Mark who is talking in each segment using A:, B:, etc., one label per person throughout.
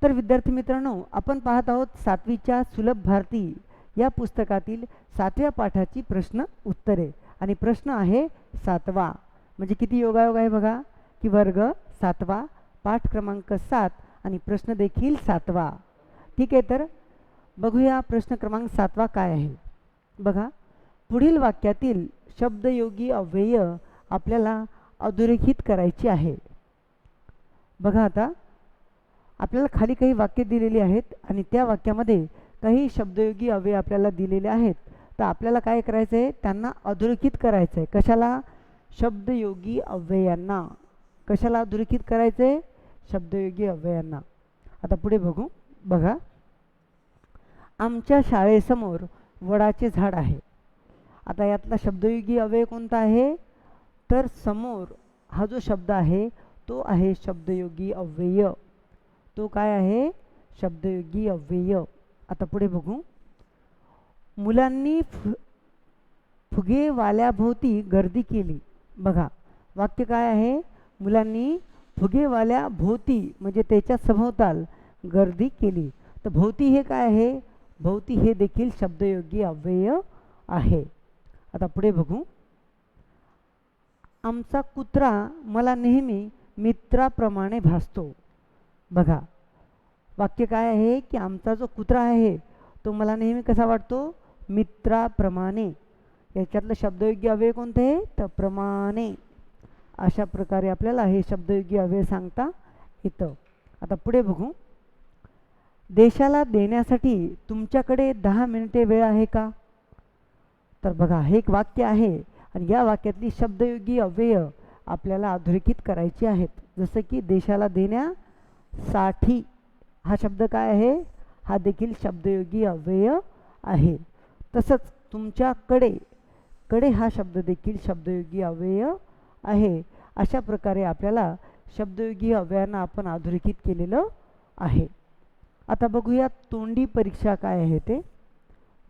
A: तर विद्यार्थी मित्रांनो, आपण पाहत आहोत 7वीच्या सुलभ भारती या पुस्तकातील 7व्या पाठाची प्रश्न उत्तरे. आणि प्रश्न आहे 7वा. म्हणजे किती योगायोग आहे बघा, की वर्ग 7वा, पाठ क्रमांक 7 आणि प्रश्न देखील 7वा. ठीक आहे, तर बघूया प्रश्न क्रमांक 7वा काय आहे. बघा, पुढील वाक्यातील शब्दयोगी अव्यय आपल्याला अधोरेखित करायची आहे. बघा, आता आपल्याला खाली काही वाक्य दिलेली आहेत आणि त्या वाक्यामध्ये काही शब्दयोगी अव्यय आपल्याला दिलेले आहेत. तर आपल्याला काय करायचं आहे, त्यांना अधोरेखित करायचं आहे. कशाला? शब्दयोगी अव्ययांना. कशाला अधोरेखित करायचं आहे? शब्दयोगी अव्ययांना. आता पुढे बघू. बघा, आमच्या शाळेसमोर वडाचे झाड आहे. आता यातला शब्दयोगी अव्यय कोणता आहे? तर समोर हा जो शब्द आहे तो आहे शब्दयोगी अव्यय. तो काय आहे? शब्दयोगी अव्यय. आता पुढे बघू. मुलांनी फुगेवाल्याभोवती गर्दी केली. बघा, वाक्य काय आहे? मुलांनी फुगेवाल्याभोवती म्हणजे त्याच्या सभोवताल गर्दी केली. तर भोवती हे काय आहे? भोवती हे देखील शब्दयोगी अव्यय आहे. आता पुढे बघू. आमचा कुत्रा मला नेहमी मित्राप्रमाणे भासतो. बघा, वाक्य काय आहे, की आमचा जो कुत्रा आहे तो मला नेहमी कसा वाटतो? मित्राप्रमाणे. याच्यातलं शब्दयोगी अव्यय कोणते आहे? तर प्रमाणे. अशा प्रकारे आपल्याला हे शब्दयोगी अव्यय सांगता येतं. आता पुढे बघू. देशाला देण्यासाठी तुमच्याकडे 10 मिनिटे वेळ आहे का? तर बघा, हे एक वाक्य आहे आणि या वाक्यातली शब्दयोगी अव्यय आपल्याला अधोरेखित करायची आहेत. जसं की देशाला देण्यासाठी हा शब्द काय आहे? हा देखील शब्दयोगी अव्यय आहे. तसंच तुमच्याकडे, कडे हा शब्द देखील शब्दयोगी अव्यय आहे. अशा प्रकारे आपल्याला शब्दयोगी अव्ययांना आपण अधोरेखित केलेलं आहे. आता बघूया तोंडी परीक्षा काय आहे ते.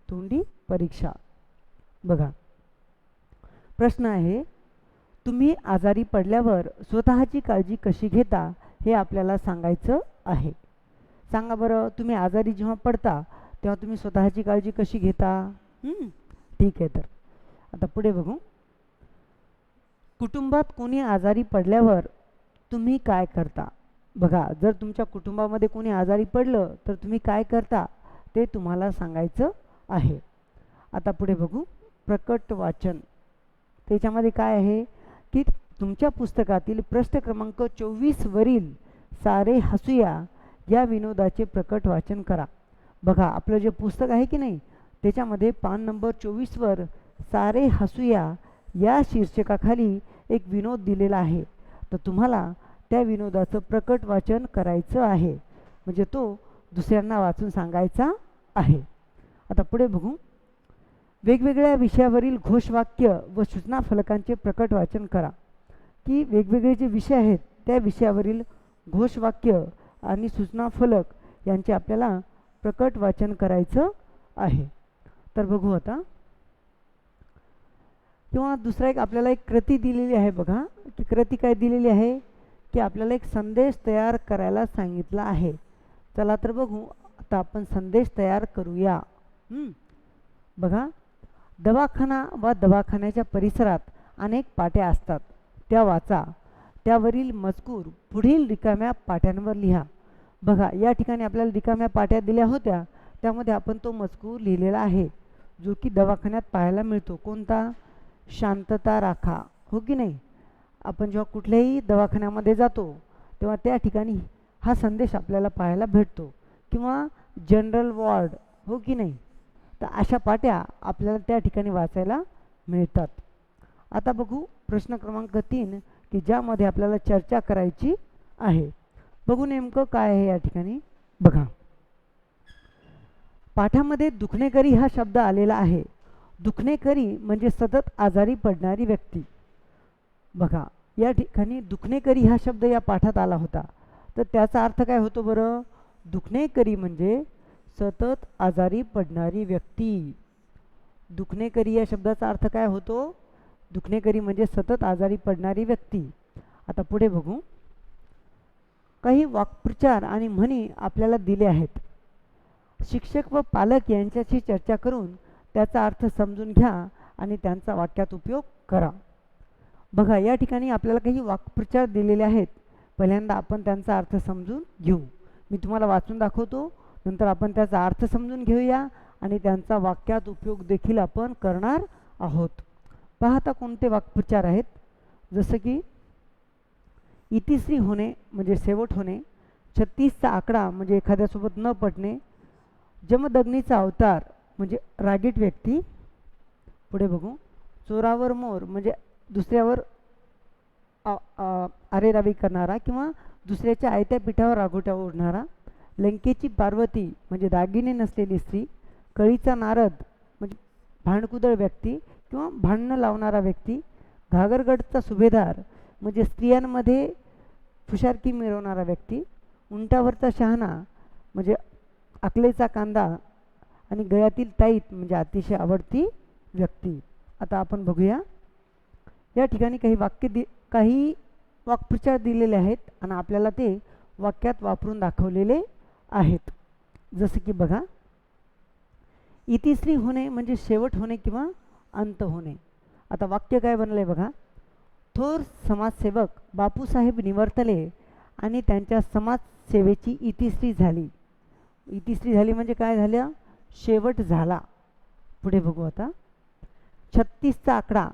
A: तोंडी परीक्षा. बघा, प्रश्न आहे, तुम्ही आजारी पडल्यावर स्वतःची काळजी कशी घेता हे आपल्याला सांगायचं आहे. सांगा बरं, तुम्ही आजारी जेव्हा पडता तेव्हा तुम्ही स्वतःची काळजी कशी घेता? ठीक आहे, तर आता पुढे बघू. कुटुंबात कोणी आजारी पडल्यावर तुम्ही काय करता? बघा, जर तुमच्या कुटुंबामध्ये कोणी आजारी पडलं तर तुम्ही काय करता ते तुम्हाला सांगायचं आहे. आता पुढे बघू. प्रकट वाचन. त्याच्यामध्ये काय आहे, की तुमच्या पुस्तकातील प्रश्न क्रमांक 24 वरील सारे हसूया या विनोदाचे प्रकट वाचन करा. बघा, आपलं जे पुस्तक आहे की नाही त्याच्यामध्ये पान नंबर 24 वर सारे हसूया या शीर्षकाखाली एक विनोद दिलेला आहे. तर तुम्हाला त्या विनोदाचं प्रकट वाचन करायचं आहे. म्हणजे तो दुसऱ्यांना वाचून सांगायचा आहे. आता पुढे बघू. वेगवेगळ्या विषयावरील घोषवाक्य व सूचना फलकांचे प्रकट वाचन करा. की वेगवेगळे जे विषय आहेत त्या विषयावरील घोषवाक्य आणि सूचना फलक यांचे आपल्याला प्रकट वाचन करायचं आहे. तर बघू आता. किंवा दुसरा एक आपल्याला एक कृती दिलेली आहे. बघा, की कृती काय दिलेली आहे, की आपल्याला एक संदेश तयार करायला सांगितला आहे. चला तर बघू. आता आपण संदेश तयार करूया. बघा, दवाखाना व दवाखान्याच्या परिसरात अनेक पाट्या असतात, त्या वाचा. त्यावरील मजकूर पुढील रिकाम्या पाट्यांवर लिहा. बघा, या ठिकाणी आपल्याला रिकाम्या पाट्या दिल्या होत्या, त्यामध्ये आपण तो मजकूर लिहिलेला आहे जो की दवाखान्यात पाहायला मिळतो. कोणता? शांतता राखा, हो की नाही? आपण जेव्हा कुठल्याही दवाखान्यामध्ये जातो तेव्हा त्या ठिकाणी हा संदेश आपल्याला पाहायला भेटतो. किंवा जनरल वॉर्ड, हो की नाही? तर अशा पाट्या आपल्याला त्या ठिकाणी वाचायला मिळतात. आता बघू प्रश्न क्रमांक 3, की ज्यामध्ये आपल्याला चर्चा करायची आहे. बघू नेमकं काय आहे या ठिकाणी. बघा, पाठामध्ये दुखणेकरी हा शब्द आलेला आहे. दुखणेकरी म्हणजे सतत आजारी पडणारी व्यक्ती. बघा, या ठिकाणी दुखणेकरी हा शब्द या पाठात आला होता. तर त्याचा अर्थ काय होतो बरं? दुखणेकरी म्हणजे सतत आजारी पडणारी व्यक्ती. दुखणेकरी या शब्दाचा अर्थ काय होतो? दुखणेकरी म्हणजे सतत आजारी पडणारी व्यक्ती. आता पुढे बघू. काही वाक्प्रचार आणि म्हणी आपल्याला दिले आहेत. शिक्षक व पालक यांच्याशी चर्चा करून त्याचा अर्थ समजून घ्या आणि त्यांचा वाक्यात उपयोग करा. बघा, या ठिकाणी आपल्याला काही वाक्प्रचार दिलेले आहेत. पहिल्यांदा आपण त्यांचा अर्थ समजून घेऊ. मी तुम्हाला वाचून दाखवतो, नंतर आपण त्याचा अर्थ समजून घेऊया आणि त्यांचा वाक्यात उपयोग देखील आपण करणार आहोत. पाहता कोणते वाक्प्रचार आहेत, जसं की इतिश्री होणे म्हणजे शेवट होणे, 36चा आकडा म्हणजे एखाद्यासोबत न पटणे, जमदग्नीचा अवतार म्हणजे रागीट व्यक्ती. पुढे बघू, चोरावर मोर म्हणजे दुसऱ्यावर आरेरावी करणारा किंवा दुसऱ्याच्या आयत्या पिठावर रागोट्या ओढणारा, लंकेची पार्वती म्हणजे दागिने नसलेली स्त्री, कळीचा नारद म्हणजे भांडकुदळ व्यक्ती किंवा भांडणं लावणारा व्यक्ती, घागरगडचा सुभेदार म्हणजे स्त्रियांमध्ये फुशारकी मिरवणारा व्यक्ती, उंटावरचा शहाणा म्हणजे अकलेचा कांदा आणि गळ्यातील ताईत म्हणजे अतिशय आवडती व्यक्ती. आता आपण बघूया, या ठिकाणी काही वाक्प्रचार दिलेले आहेत आणि आपल्याला ते वाक्यात वापरून दाखवलेले आहेत. जसं की बघा, इतिश्री होणे म्हणजे शेवट होणे किंवा अंत होणे. आता वाक्य काय बनलं आहे बघा, थोर समाजसेवक बापूसाहेब निवर्तले आणि त्यांच्या समाजसेवेची इतिश्री झाली. इतिश्री झाली म्हणजे काय झालं, शेवट झाला. पुढे बघू आता, 36चा आकडा.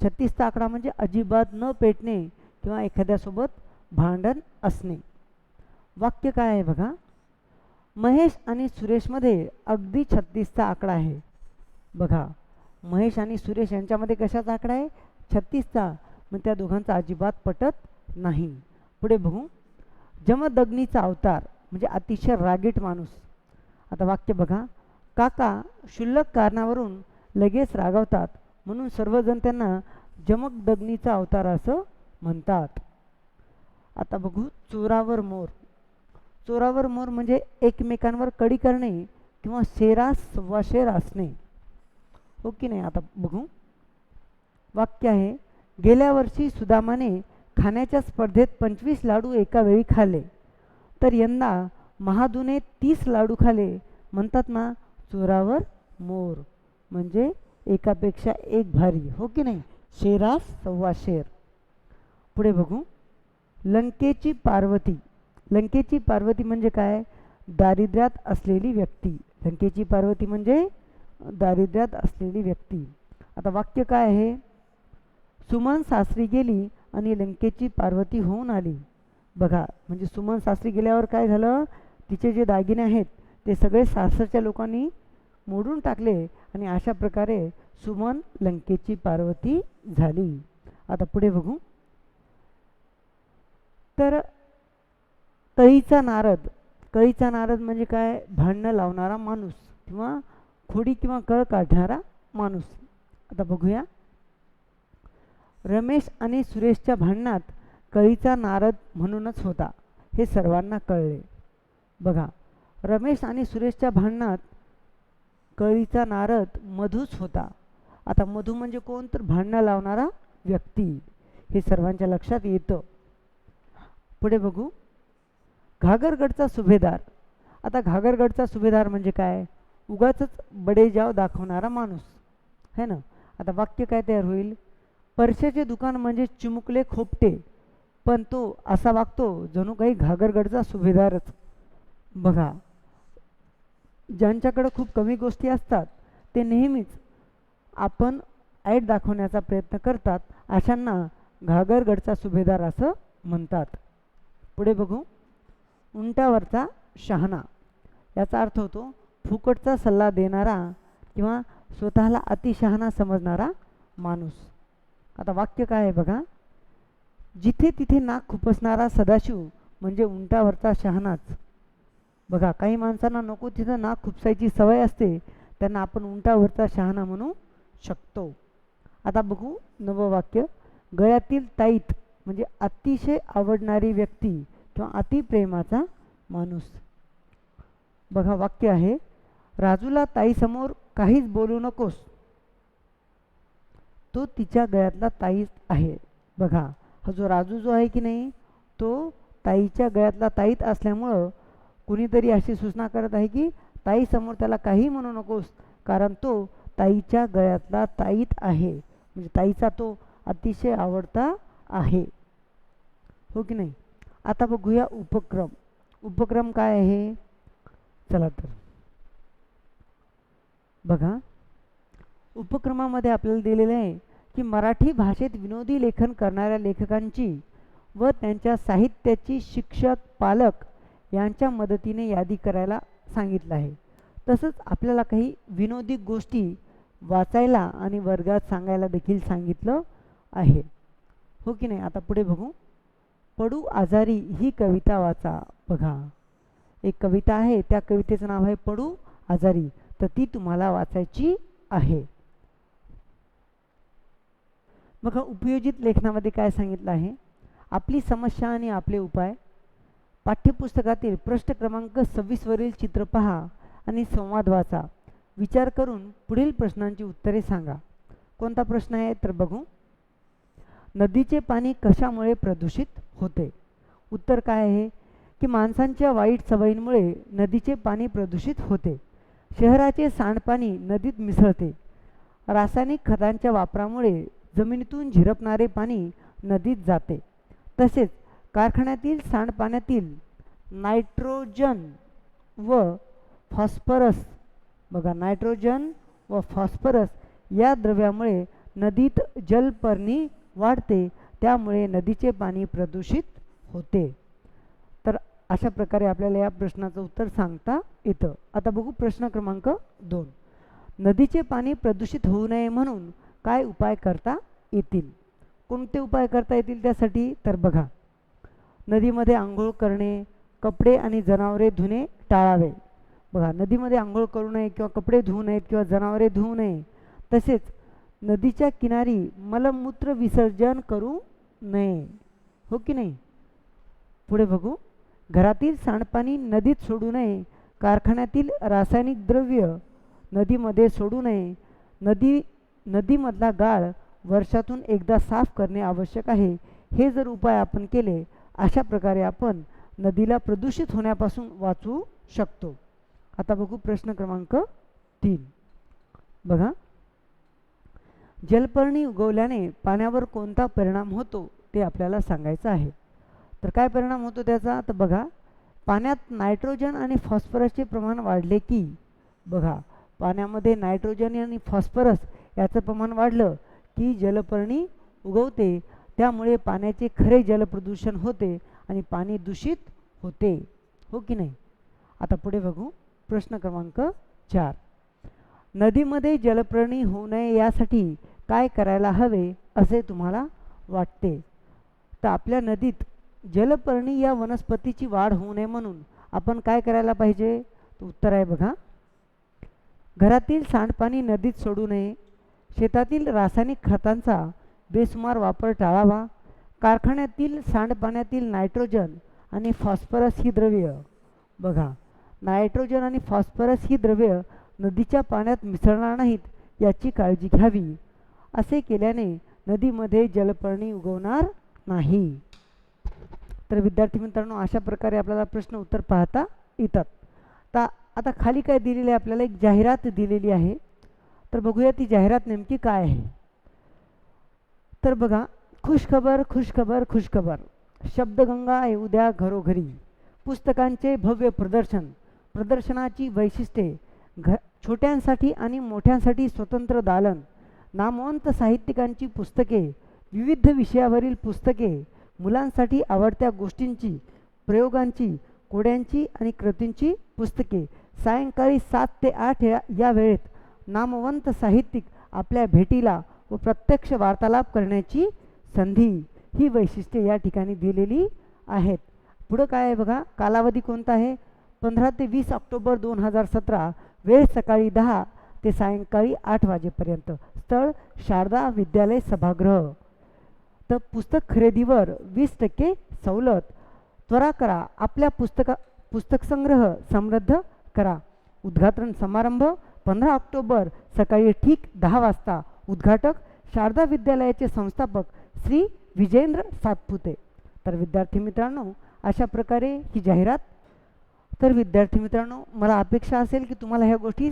A: 36चा आकडा म्हणजे अजिबात न पेटणे किंवा एखाद्यासोबत भांडण असणे. वाक्य काय आहे बघा, महेश आणि सुरेशमध्ये अगदी 36चा आकडा आहे. बघा, महेश आणि सुरेश यांच्यामध्ये कशाचा आकडा आहे, 36चा. मग त्या दोघांचा अजिबात पटत नाही. पुढे बघू, जमदग्नीचा अवतार म्हणजे अतिशय रागीट माणूस. आता वाक्य बघा, काका क्षुल्लक कारणावरून लगेच रागावतात म्हणून सर्वजण त्यांना जमदग्नीचा अवतार असं म्हणतात. आता बघू, चोरावर मोर. चोरावर मोर म्हणजे एकमेकांवर कडी करणे किंवा शेरास सव्वाशेर असणे, हो की नाही. आता बघू, वाक्य आहे, गेल्या वर्षी सुदामाने खाण्याच्या स्पर्धेत 25 लाडू एका वेळी खाल्ले, तर यंदा महादूने 30 लाडू खाल्ले. म्हणतात ना, चोरावर मोर म्हणजे एकापेक्षा एक भारी, हो की नाही, शेरास सव्वाशेर. पुढे बघू, लंकेची पार्वती. लंकेची पार्वती म्हणजे काय, दारिद्र्यात असलेली व्यक्ती. लंकेची पार्वती म्हणजे दारिद्र्यात असलेली व्यक्ती. आता वाक्य काय आहे, सुमन सासरी गेली आणि लंकेची पार्वती होऊन आली. बघा, म्हणजे सुमन सासरी गेल्यावर काय झालं, तिचे जे दागिने आहेत ते सगळे सासरच्या लोकांनी मोडून टाकले आणि अशा प्रकारे सुमन लंकेची पार्वती झाली. आता पुढे बघू, तर कळीचा नारद. कळीचा नारद म्हणजे काय, भांडणं लावणारा माणूस किंवा खोडी किंवा कळ काढणारा माणूस. आता बघूया, रमेश आणि सुरेशच्या भांडणात कळीचा नारद म्हणूनच होता हे सर्वांना कळले. बघा, रमेश आणि सुरेशच्या भांडणात कळीचा नारद मधूच होता. आता मधू म्हणजे कोण, तर भांडणं लावणारा व्यक्ती, हे सर्वांच्या लक्षात येतं. पुढे बघू, घागरगडचा सुभेदार. आता घागरगडचा सुभेदार म्हणजे काय, उगाचच बडेजाव दाखवणारा माणूस है ना. आता वाक्य काय तयार होईल, परश्याचे दुकान म्हणजे चिमुकले खोपटे, पण तो असा वागतो जणू काही घागरगडचा सुभेदारच. बघा, ज्यांच्याकडे खूप कमी गोष्टी असतात ते नेहमीच आपण ऐट दाखवण्याचा प्रयत्न करतात, अशांना घागरगडचा सुभेदार असं म्हणतात. पुढे बघू, उंटावरचा शहाणा. याचा अर्थ होतो फुकटचा सल्ला देणारा किंवा स्वतःला अतिशहाणा समजणारा माणूस. आता वाक्य काय आहे बघा, जिथे तिथे नाक खुपसणारा सदाशिव म्हणजे उंटावरचा शहाणाच. बघा, काही माणसांना नको तिथं नाक खुपसायची सवय असते, त्यांना आपण उंटावरचा शहाणा म्हणू शकतो. आता बघू नवं वाक्य, गळ्यातील ताईत म्हणजे अतिशय आवडणारी व्यक्ती किंवा अतिप्रेमाचा माणूस. बघा, वाक्य आहे, राजूला ताईसमोर काहीच बोलू नकोस, तो तिच्या गळ्यातला ताईच आहे. बघा, हा जो राजू जो आहे की नाही, तो ताईच्या गळ्यातला ताईत असल्यामुळं कुणीतरी अशी सूचना करत आहे की ताईसमोर त्याला काही म्हणू नकोस, कारण तो ताईच्या गळ्यातला ताईत आहे, म्हणजे ताईचा तो अतिशय आवडता आहे, हो की नाही. आता बघूया उपक्रम. उपक्रम काय आहे, चला तर बघा. उपक्रमामध्ये आपल्याला दिलेले आहे की मराठी भाषेत विनोदी लेखन करणाऱ्या लेखकांची व त्यांच्या साहित्याची शिक्षक पालक यांच्या मदतीने यादी करायला सांगितलं आहे. तसंच आपल्याला काही विनोदी गोष्टी वाचायला आणि वर्गात सांगायला देखील सांगितलं आहे, हो की नाही. आता पुढे बघू. पडू आजारी ही कविता वाचा. बघा, एक कविता आहे, त्या कवितेचं नाव आहे पडू आजारी, तर ती तुम्हाला वाचायची आहे. बघा, उपयोजित लेखनामध्ये काय सांगितलं आहे, आपली समस्या आणि आपले उपाय. पाठ्यपुस्तकातील पृष्ठ क्रमांक 26 वरील चित्र पहा आणि संवाद वाचा. विचार करून पुढील प्रश्नांची उत्तरे सांगा. कोणता प्रश्न आहे तर बघू. नदीचे पाणी कशामुळे प्रदूषित होते. उत्तर काय आहे की माणसांच्या वाईट सवयींमुळे नदीचे पाणी प्रदूषित होते. शहराचे सांडपाणी नदीत मिसळते. रासायनिक खतांच्या वापरामुळे जमिनीतून झिरपणारे पाणी नदीत जाते. तसेच कारखान्यातील सांडपाण्यातील नायट्रोजन व फॉस्फरस, बघा, नायट्रोजन व फॉस्फरस या द्रव्यामुळे नदीत जलपर्णी वाढते, त्यामुळे नदीचे पाणी प्रदूषित होते. तर अशा प्रकारे आपल्याला या प्रश्नाचं उत्तर सांगता येतं. आता बघू प्रश्न क्रमांक 2. नदीचे पाणी प्रदूषित होऊ नये म्हणून काय उपाय करता येतील. कोणते उपाय करता येतील त्यासाठी तर बघा. नदीमध्ये आंघोळ करणे, कपडे आणि जनावरे धुणे टाळावे. बघा, नदीमध्ये आंघोळ करू नये किंवा कपडे धुवू नयेत किंवा जनावरे धुवू नये. तसेच नदीच्या किनारी मलमूत्र विसर्जन करू नये, हो की नाही. पुढे बघू. घरातील सांडपाणी नदीत सोडू नये. कारखान्यातील रासायनिक द्रव्य नदीमध्ये सोडू नये. नदीमधला गाळ वर्षातून एकदा साफ करणे आवश्यक आहे. हे जर उपाय आपण केले, अशा प्रकारे आपण नदीला प्रदूषित होण्यापासून वाचवू शकतो. आता बघू प्रश्न क्रमांक 3. बघा, जलपर्णी उगवल्याने पाण्यावर कोणता परिणाम होतो ते आपल्याला सांगायचं आहे. तर काय परिणाम होतो त्याचा, तर बघा, पाण्यात नायट्रोजन आणि फॉस्फरसचे प्रमाण वाढले की, बघा, पाण्यामध्ये नायट्रोजन आणि फॉस्फरस याचं प्रमाण वाढलं की जलपर्णी उगवते, त्यामुळे पाण्याचे खरे जलप्रदूषण होते आणि पाणी दूषित होते, हो की नाही. आता पुढे बघू प्रश्न क्रमांक 4. नदीमध्ये जलपर्णी होऊ नये यासाठी काय करायला हवे असे तुम्हाला वाटते. तर आपल्या नदीत जलपर्णी या वनस्पतीची वाढ होऊ नये म्हणून आपण काय करायला पाहिजे. तर उत्तर आहे बघा, घरातील सांडपाणी नदीत सोडू नये. शेतातील रासायनिक खतांचा बेसुमार वापर टाळावा. कारखान्यातील सांडपाण्यातील नायट्रोजन आणि फॉस्फरस ही द्रव्य, बघा, नायट्रोजन आणि फॉस्फरस ही द्रव्य नदीच्या पाण्यात मिसळणार नाहीत याची काळजी घ्यावी. असे केल्याने नदीमध्ये जलपर्णी उगवणार नाही. तर विद्यार्थी मित्रांनो, अशा प्रकारे आपल्याला प्रश्न उत्तर पाहता येतात. आता खाली काय दिलेले आहे, आपल्याला एक जाहिरात दिलेली आहे. तर बघूया ती जाहिरात नेमकी काय आहे. तर बघा, खुशखबर खुशखबर खुशखबर, शब्दगंगा येऊ द्या घरोघरी. पुस्तकांचे भव्य प्रदर्शनाची वैशिष्ट्ये, छोट्यांसाठी आणि मोठ्यांसाठी स्वतंत्र दालन, नामवंत साहित्यिकांची पुस्तके, विविध विषयावरील पुस्तके, मुलांसाठी आवडत्या गोष्टींची, प्रयोगांची, कोड्यांची आणि कृतींची पुस्तके. सायंकाळी 7 ते 8 या वेळेत नामवंत साहित्यिक आपल्या भेटीला व प्रत्यक्ष वार्तालाप करण्याची संधी. ही वैशिष्ट्ये या ठिकाणी दिलेली आहेत. पुढं काय आहे बघा, कालावधी कोणता आहे, 15 ते 20 ऑक्टोबर 2017. वेळ सकाळी 10 ते सायंकाळी 8 वाजेपर्यंत. स्थळ शारदा विद्यालय सभागृह. तर पुस्तक खरेदीवर 20% सवलत. त्वरा करा, आपल्या पुस्तक संग्रह समृद्ध करा. उद्घाटन समारंभ 15 ऑक्टोबर सकाळी ठीक 10 वाजता. उद्घाटक शारदा विद्यालयाचे संस्थापक श्री विजेंद्र सातपुते. तर विद्यार्थी मित्रांनो, अशा प्रकारे ही जाहिरात. तर विद्यार्थी मित्रांनो, मला अपेक्षा असेल की तुम्हाला ह्या गोष्टी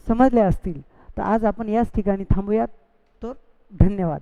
A: समजल्या असतील. तर आज आपण याच ठिकाणी थांबूयात. तर धन्यवाद.